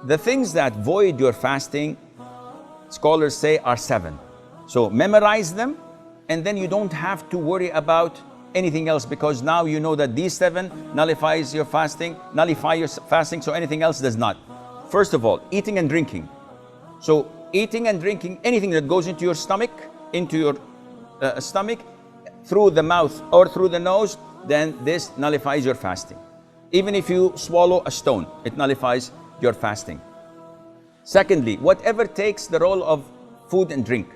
The things that void your fasting, scholars say, are 7. So memorize them, and then you don't have to worry about anything else, because now you know that these 7 nullifies your fasting, nullify your fasting, so anything else does not. First of all, eating and drinking. So eating and drinking, anything that goes into your stomach, through the mouth or through the nose, then this nullifies your fasting. Even if you swallow a stone, it nullifies your fasting. Secondly, whatever takes the role of food and drink,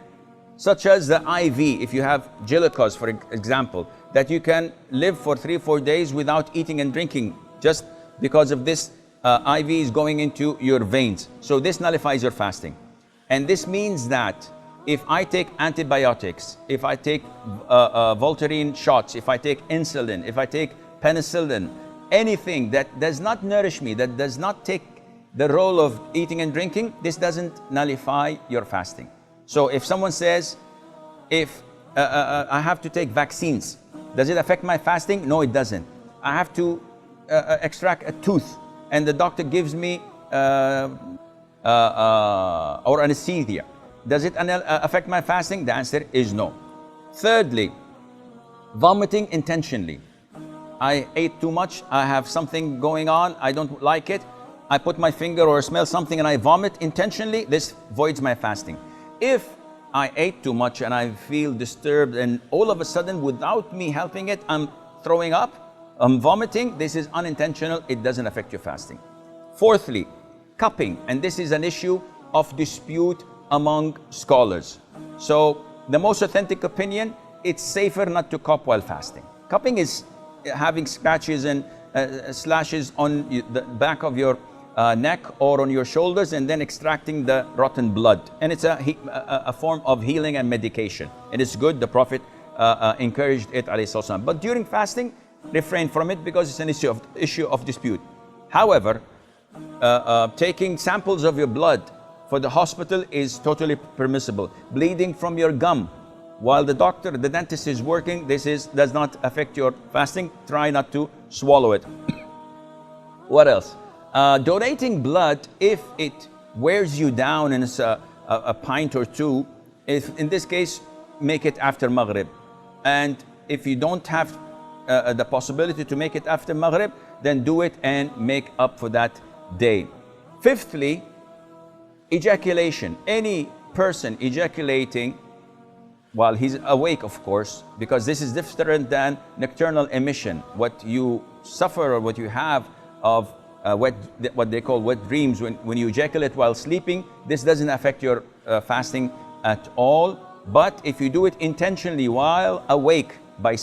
such as the IV, if you have glucose, for example, that you can live for 3-4 days without eating and drinking, just because of this IV is going into your veins. So this nullifies your fasting. And this means that if I take antibiotics, if I take Voltaren shots, if I take insulin, if I take penicillin, anything that does not nourish me, that does not take the role of eating and drinking, this doesn't nullify your fasting. So if someone says, if I have to take vaccines, does it affect my fasting? No, it doesn't. I have to extract a tooth, and the doctor gives me or anesthesia. Does it affect my fasting? The answer is no. Thirdly, vomiting intentionally. I ate too much, I have something going on, I don't like it, I put my finger or smell something and I vomit intentionally, this voids my fasting. If I ate too much and I feel disturbed and all of a sudden, without me helping it, I'm throwing up, I'm vomiting, this is unintentional, it doesn't affect your fasting. Fourthly, cupping, and this is an issue of dispute among scholars. So the most authentic opinion, it's safer not to cup while fasting. Cupping is having scratches and slashes on the back of your neck or on your shoulders, and then extracting the rotten blood. And it's a form of healing and medication. It is good, the Prophet encouraged it, alayhi salam. But during fasting, refrain from it because it's an issue of dispute. However, taking samples of your blood for the hospital is totally permissible. Bleeding from your gum while the dentist is working, does not affect your fasting. Try not to swallow it. What else? Donating blood, if it wears you down and it's a pint or two, in this case, make it after Maghrib. And if you don't have the possibility to make it after Maghrib, then do it and make up for that day. Fifthly, ejaculation. Any person ejaculating while he's awake, of course, because this is different than nocturnal emission. What you suffer or what you have of what they call wet dreams, when you ejaculate while sleeping, this doesn't affect your fasting at all. But if you do it intentionally while awake, by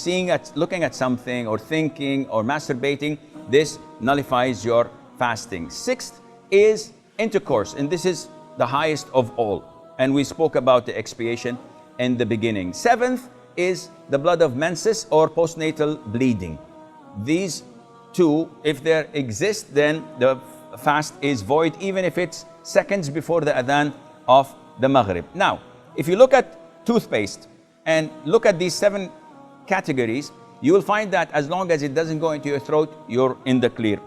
looking at something or thinking or masturbating, this nullifies your fasting. Sixth is intercourse, and this is the highest of all. And we spoke about the expiation in the beginning. Seventh is the blood of menses or postnatal bleeding. These two, if they exist, then the fast is void, even if it's seconds before the adhan of the Maghrib. Now, if you look at toothpaste and look at these 7 categories, you will find that as long as it doesn't go into your throat, you're in the clear.